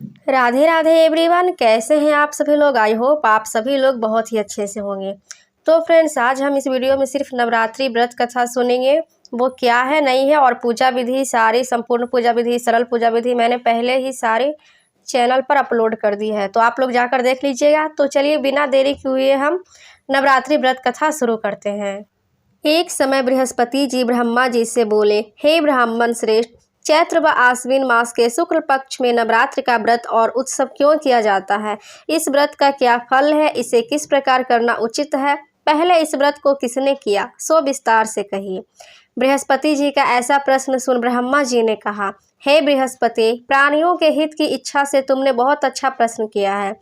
Radhe Radhe everyone, कैसे हैं आप सभी लोग। आई होप आप सभी लोग बहुत ही अच्छे से होंगे। तो फ्रेंड्स, आज हम इस वीडियो में सिर्फ नवरात्रि व्रत कथा सुनेंगे। वो क्या है नहीं है, और पूजा विधि सारी, संपूर्ण पूजा विधि, सरल पूजा विधि मैंने पहले ही सारे चैनल पर अपलोड कर दी है, तो आप लोग जाकर देख लीजिएगा। तो चलिए बिना देरी किए हम नवरात्रि व्रत कथा शुरू करते हैं। एक समय बृहस्पति जी ब्रह्मा जी से बोले, हे ब्राह्मण श्रेष्ठ, चैत्र व आश्विन मास के शुक्ल पक्ष में नवरात्रि का व्रत और उत्सव क्यों किया जाता है? इस व्रत का क्या फल है? इसे किस प्रकार करना उचित है? पहले इस व्रत को किसने किया, सो विस्तार से कहिए। बृहस्पति जी का ऐसा प्रश्न सुन ब्रह्मा जी ने कहा, हे बृहस्पति, प्राणियों के हित की इच्छा से तुमने बहुत अच्छा प्रश्न किया है।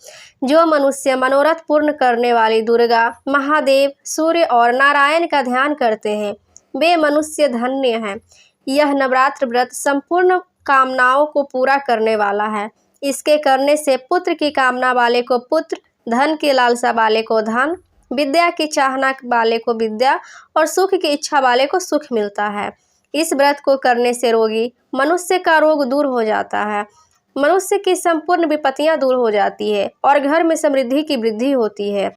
जो मनुष्य मनोरथ पूर्ण करने वाली दुर्गा, महादेव, सूर्य और नारायण का ध्यान करते हैं, वे मनुष्य धन्य हैं। यह नवरात्र व्रत संपूर्ण कामनाओं को पूरा करने वाला है। इसके करने से पुत्र की कामना वाले को पुत्र, धन की लालसा वाले को धन, विद्या की चाहना वाले को विद्या और सुख की इच्छा वाले को सुख मिलता है। इस व्रत को करने से रोगी मनुष्य का रोग दूर हो जाता है, मनुष्य की संपूर्ण विपत्तियां दूर हो जाती है और घर में समृद्धि की वृद्धि होती है।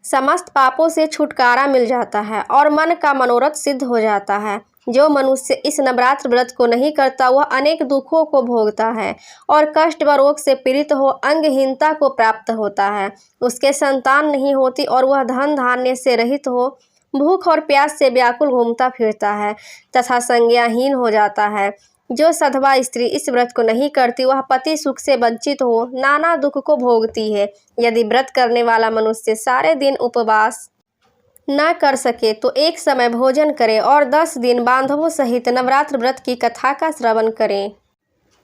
समस्त पापों से छुटकारा मिल जाता है और मन का मनोरथ सिद्ध हो जाता है। जो मनुष्य इस नवरात्र व्रत को नहीं करता वह अनेक दुखों को भोगता है और कष्ट व रोग से पीड़ित हो अंगहीनता को प्राप्त होता है। उसके संतान नहीं होती और वह धन धान्य से रहित हो भूख और प्यास से व्याकुल घूमता फिरता है तथा संज्ञाहीन हो जाता है। जो सधवा स्त्री इस व्रत को नहीं करती वह पति सुख से वंचित हो नाना दुख को भोगती है। यदि व्रत करने वाला मनुष्य सारे दिन उपवास न कर सके तो एक समय भोजन करे और 10 दिन बांधवों सहित नवरात्र व्रत की कथा का श्रवण करें।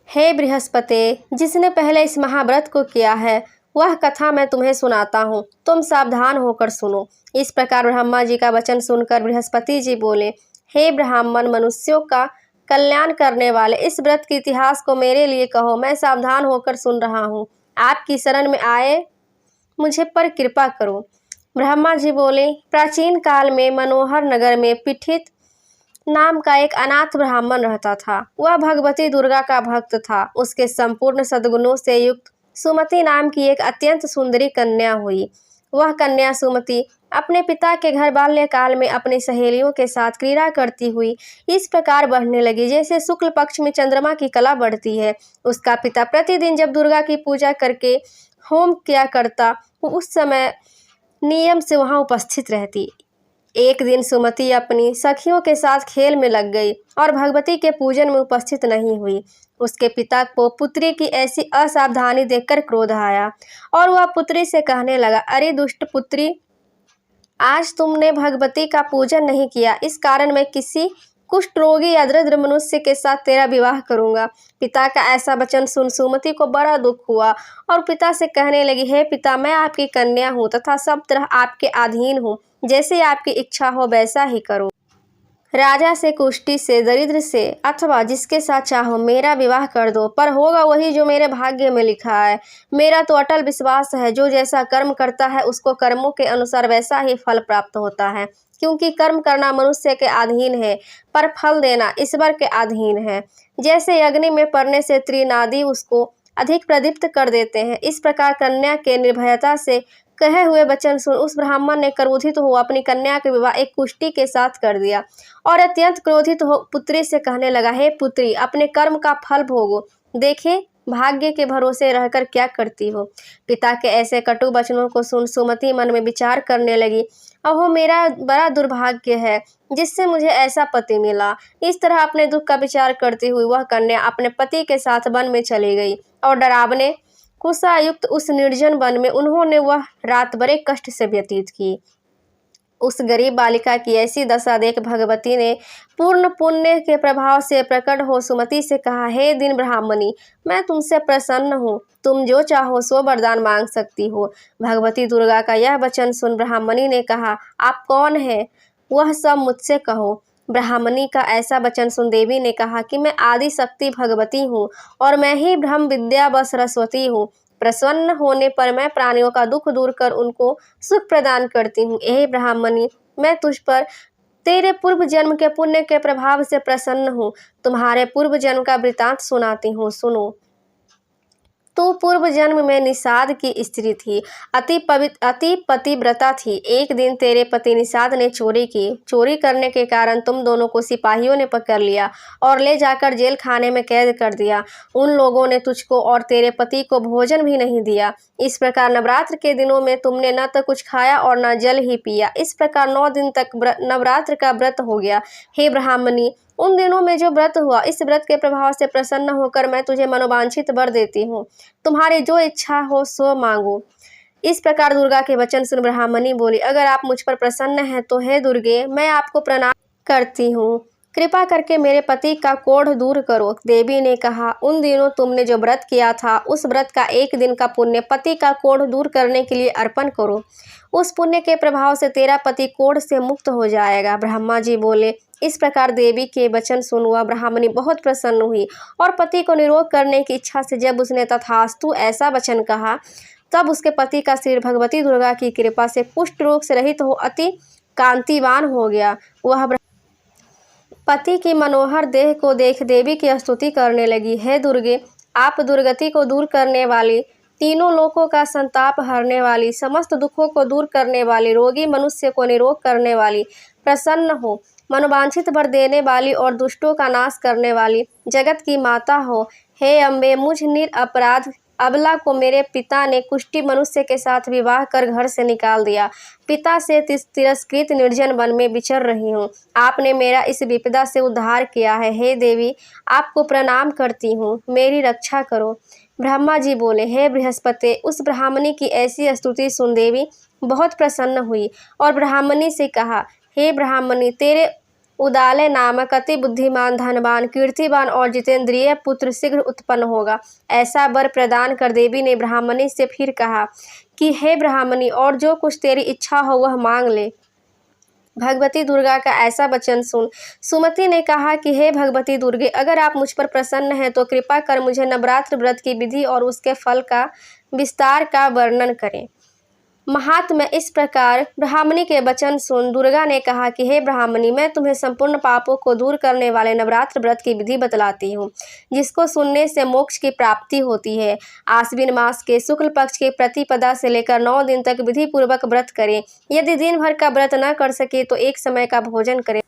हे बृहस्पति, जिसने पहले इस महाव्रत को किया है वह कथा मैं तुम्हें सुनाता हूँ, तुम सावधान होकर सुनो। इस प्रकार ब्रह्मा जी का वचन सुनकर बृहस्पति जी बोले, हे ब्राह्मण, मनुष्यों का कल्याण करने वाले इस व्रत के इतिहास को मेरे लिए कहो, मैं सावधान होकर सुन रहा हूँ। आपकी शरण में आए मुझे पर कृपा करो। ब्रह्मा जी बोले, प्राचीन काल में मनोहर नगर में पीठित नाम का एक अनाथ ब्राह्मण रहता था। वह भगवती दुर्गा का भक्त था। उसके संपूर्ण सद्गुणों से युक्त सुमति नाम की एक अत्यंत सुंदरी कन्या हुई। वह कन्या सुमति अपने पिता के घर बाल्यकाल में अपनी सहेलियों के साथ क्रीड़ा करती हुई इस प्रकार बढ़ने लगी जैसे शुक्ल पक्ष में चंद्रमा की कला बढ़ती है। उसका पिता प्रतिदिन जब दुर्गा की पूजा करके होम किया करता वो उस समय नियम से वहां उपस्थित रहती। एक दिन सुमति अपनी सखियों के साथ खेल में लग गई और भगवती के पूजन में उपस्थित नहीं हुई। उसके पिता को पुत्री की ऐसी असावधानी देखकर क्रोध आया और वह पुत्री से कहने लगा, अरे दुष्ट पुत्री, आज तुमने भगवती का पूजन नहीं किया, इस कारण मैं किसी कुष्ठ रोगी या दरिद्र मनुष्य के साथ तेरा विवाह करूंगा। पिता का ऐसा वचन सुन सुमति को बड़ा दुख हुआ और पिता से कहने लगी, हे पिता, मैं आपकी कन्या हूँ तथा सब तरह आपके अधीन हूँ, जैसे आपकी इच्छा हो वैसा ही करो। राजा से, कुष्ठी से, दरिद्र से अथवा जिसके साथ चाहो मेरा विवाह कर दो, पर होगा वही जो मेरे भाग्य में लिखा है। मेरा तो अटल विश्वास है, जो जैसा कर्म करता है उसको कर्मों के अनुसार वैसा ही फल प्राप्त होता है, क्योंकि कर्म करना मनुष्य के अधीन है पर फल देना ईश्वर के अधीन है। जैसे अग्नि में पड़ने से त्रिनादी उसको अधिक प्रदीप्त कर देते हैं, इस प्रकार कन्या के निर्भयता से कहे हुए वचन सुन उस ब्राह्मण ने क्रोधित हो अपनी कन्या का विवाह एक कुष्ठी के साथ कर दिया और अत्यंत क्रोधित हो पुत्री से कहने लगा, हे पुत्री, अपने कर्म का फल भोगो, देखे भाग्य के भरोसे रहकर क्या करती हो। पिता के ऐसे कटु वचनों को सुन सुमति मन में विचार करने लगी, अहो मेरा बड़ा दुर्भाग्य है जिससे मुझे ऐसा पति मिला। इस तरह अपने दुख का विचार करती हुई वह कन्या अपने पति के साथ वन में चली गई और डरावने कुशायुक्त उस निर्जन वन में उन्होंने वह रात बड़े कष्ट से व्यतीत की। उस गरीब बालिका की ऐसी दशा देख भगवती ने पूर्ण पुण्य के प्रभाव से प्रकट हो सुमति से कहा, हे दिन ब्राह्मणी, मैं तुमसे प्रसन्न हूँ, तुम जो चाहो सो वरदान मांग सकती हो। भगवती दुर्गा का यह वचन सुन ब्राह्मणी ने कहा, आप कौन है, वह सब मुझसे कहो। ब्राह्मणी का ऐसा वचन सुन देवी ने कहा कि मैं आदि शक्ति भगवती हूँ और मैं ही ब्रह्म विद्या व सरस्वती हूँ। प्रसन्न होने पर मैं प्राणियों का दुख दूर कर उनको सुख प्रदान करती हूँ। हे ब्राह्मणी, मैं तुझ पर तेरे पूर्व जन्म के पुण्य के प्रभाव से प्रसन्न हूँ। तुम्हारे पूर्व जन्म का वृतांत सुनाती हूँ, सुनो। तू पूर्व जन्म में निषाद की स्त्री थी, अति पतिव्रता थी। एक दिन तेरे पति निषाद ने चोरी की। चोरी करने के कारण तुम दोनों को सिपाहियों ने पकड़ लिया और ले जाकर जेल खाने में कैद कर दिया। उन लोगों ने तुझको और तेरे पति को भोजन भी नहीं दिया। इस प्रकार नवरात्र के दिनों में तुमने न तो कुछ खाया और न जल ही पिया। इस प्रकार 9 दिन तक नवरात्र का व्रत हो गया। हे ब्राह्मणी, उन दिनों में जो व्रत हुआ, इस व्रत के प्रभाव से प्रसन्न होकर मैं तुझे मनोवांछित वर देती हूँ। तुम्हारी जो इच्छा हो सो मांगो। इस प्रकार दुर्गा के वचन सुन ब्राह्मणी बोली, अगर आप मुझ पर प्रसन्न हैं तो हे दुर्गे, मैं आपको प्रणाम करती हूँ। कृपा करके मेरे पति का कोढ़ दूर करो। देवी ने कहा, उन दिनों तुमने जो व्रत किया था, उस व्रत का 1 दिन का पुण्य पति का कोढ़ दूर करने के लिए अर्पण करो। उस पुण्य के प्रभाव से तेरा पति कोढ़ से मुक्त हो जाएगा। ब्रह्मा जी बोले, इस प्रकार देवी के वचन सुन वह ब्राह्मणी बहुत प्रसन्न हुई और पति को निरोग करने की इच्छा से जब उसने तथास्तु ऐसा वचन कहा, तब उसके पति का शरीर भगवती दुर्गा की कृपा से कुष्ठ रोग से रहित हो अति कांतिवान हो गया। वह पति की मनोहर देह को देख देवी की स्तुति करने लगी। हे दुर्गे, आप दुर्गति को दूर करने वाली, तीनों लोकों का संताप हरने वाली, समस्त दुखों को दूर करने वाली, रोगी मनुष्य को निरोग करने वाली, प्रसन्न हो, मनोवांछित वर देने वाली और दुष्टों का नाश करने वाली, जगत की माता हो। हे अम्बे, मुझ निरपराध अबला को मेरे पिता ने कुष्ठी मनुष्य के साथ विवाह कर घर से निकाल दिया। पिता से तिरस्कृत निर्जन वन में विचर रही हूँ। आपने मेरा इस विपदा से उद्धार किया है। हे देवी, आपको प्रणाम करती हूँ, मेरी रक्षा करो। ब्रह्मा जी बोले, हे बृहस्पति, उस ब्राह्मणी की ऐसी स्तुति सुन देवी बहुत प्रसन्न हुई और ब्राह्मणी से कहा, हे ब्राह्मणी, तेरे उदालय नामक अति बुद्धिमान, धनवान, कीर्तिवान और जितेंद्रिय पुत्र शीघ्र उत्पन्न होगा। ऐसा वर प्रदान कर देवी ने ब्राह्मणी से फिर कहा कि हे ब्राह्मणी, और जो कुछ तेरी इच्छा हो वह मांग ले। भगवती दुर्गा का ऐसा वचन सुन सुमति ने कहा कि हे भगवती दुर्गे, अगर आप मुझ पर प्रसन्न हैं तो कृपा कर मुझे नवरात्र व्रत की विधि और उसके फल का विस्तार का वर्णन करें। महात्मा, इस प्रकार ब्राह्मणी के वचन सुन दुर्गा ने कहा कि हे ब्राह्मणी, मैं तुम्हें संपूर्ण पापों को दूर करने वाले नवरात्र व्रत की विधि बतलाती हूँ, जिसको सुनने से मोक्ष की प्राप्ति होती है। आश्विन मास के शुक्ल पक्ष के प्रतिपदा से लेकर 9 दिन तक विधि पूर्वक व्रत करें। यदि दिन भर का व्रत न कर सके तो 1 समय का भोजन करें।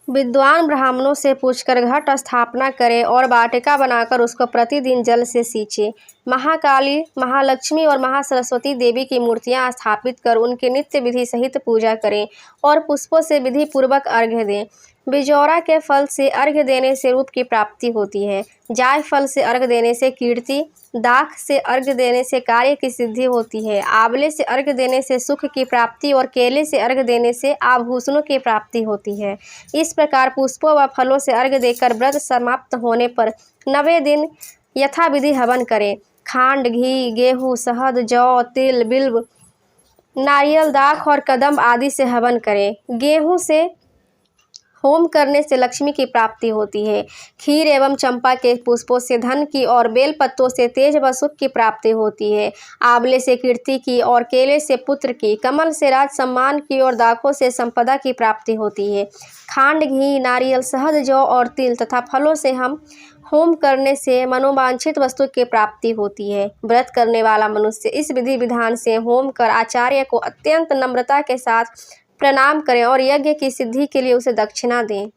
विद्वान ब्राह्मणों से पूछकर घट स्थापना करें और वाटिका बनाकर उसको प्रतिदिन जल से सींचे। महाकाली, महालक्ष्मी और महासरस्वती देवी की मूर्तियां स्थापित कर उनकी नित्य विधि सहित पूजा करें और पुष्पों से विधि पूर्वक अर्घ्य दें। बिजौरा के फल से अर्घ्य देने से रूप की प्राप्ति होती है। जाय फल से अर्घ्य देने से कीर्ति, दाख से अर्घ्य देने से कार्य की सिद्धि होती है। आंवले से अर्घ्य देने से सुख की प्राप्ति और केले से अर्घ्य देने से आभूषणों की प्राप्ति होती है। इस प्रकार पुष्पों व फलों से अर्घ्य देकर व्रत समाप्त होने पर 9वें दिन यथाविधि हवन करें। खांड, घी, गेहूँ, शहद, जौ, तिल, बिल्व, नारियल, दाख और कदम्ब आदि से हवन करें। गेहूँ से होम करने से लक्ष्मी की प्राप्ति होती है। खीर एवं चंपा के पुष्पों से धन की और बेल पत्तों से तेज व सुख की प्राप्ति होती है। आंवले से कीर्ति की और केले से पुत्र की, कमल से राज सम्मान की और दाखों से संपदा की प्राप्ति होती है। खांड, घी, नारियल, शहद, जौ और तिल तथा फलों से हम होम करने से मनोवांछित वस्तु की प्राप्ति होती है। व्रत करने वाला मनुष्य इस विधि विधान से होम कर आचार्य को अत्यंत नम्रता के साथ प्रणाम करें और यज्ञ की सिद्धि के लिए उसे दक्षिणा दें।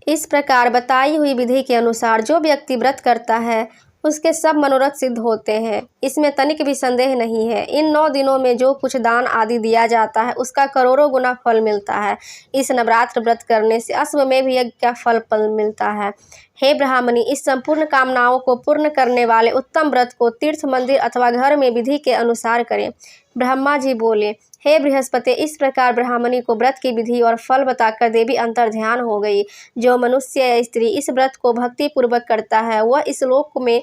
इस प्रकार बताई हुई विधि के अनुसार जो व्यक्ति व्रत करता है उसके सब मनोरथ सिद्ध होते हैं, इसमें तनिक भी संदेह नहीं है। इन 9 दिनों में जो कुछ दान आदि दिया जाता है उसका करोड़ों गुना फल मिलता है। इस नवरात्र व्रत करने से अश्वमेध यज्ञ का फल मिलता है। हे ब्राह्मणी, इस संपूर्ण कामनाओं को पूर्ण करने वाले उत्तम व्रत को तीर्थ, मंदिर अथवा घर में विधि के अनुसार करें। ब्रह्मा जी बोले, हे बृहस्पति, इस प्रकार ब्राह्मणी को व्रत की विधि और फल बताकर देवी अंतर्ध्यान हो गई। जो मनुष्य या स्त्री इस व्रत को भक्ति पूर्वक करता है वह इस लोक में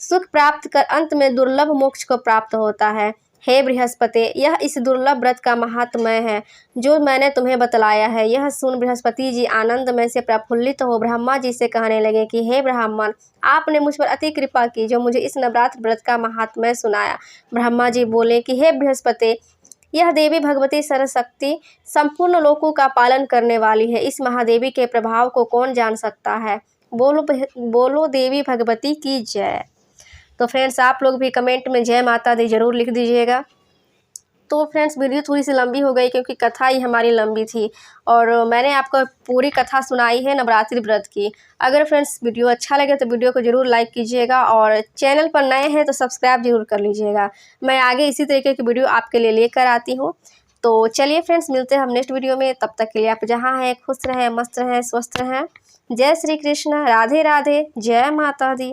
सुख प्राप्त कर अंत में दुर्लभ मोक्ष को प्राप्त होता है। हे बृहस्पति, यह इस दुर्लभ व्रत का महात्म्य है जो मैंने तुम्हें बतलाया है। यह सुन बृहस्पति जी आनंदमय से प्रफुल्लित हो ब्रह्मा जी से कहने लगे कि हे ब्राह्मण, आपने मुझ पर अति कृपा की जो मुझे इस नवरात्र व्रत का महात्म्य सुनाया। ब्रह्मा जी बोले कि हे बृहस्पति, यह देवी भगवती सरस्वती संपूर्ण लोकों का पालन करने वाली है। इस महादेवी के प्रभाव को कौन जान सकता है। बोलो देवी भगवती की जय। तो फ्रेंड्स आप लोग भी कमेंट में जय माता दी ज़रूर लिख दीजिएगा। तो फ्रेंड्स वीडियो थोड़ी सी लंबी हो गई क्योंकि कथा ही हमारी लंबी थी और मैंने आपको पूरी कथा सुनाई है नवरात्रि व्रत की। अगर फ्रेंड्स वीडियो अच्छा लगे तो वीडियो को ज़रूर लाइक कीजिएगा और चैनल पर नए हैं तो सब्सक्राइब जरूर कर लीजिएगा। मैं आगे इसी तरीके की वीडियो आपके लिए लेकर आती हूँ। तो चलिए फ्रेंड्स मिलते हैं हम नेक्स्ट वीडियो में। तब तक के लिए आप जहाँ हैं खुश रहें, मस्त रहें, स्वस्थ रहें। जय श्री कृष्ण, राधे राधे, जय माता दी।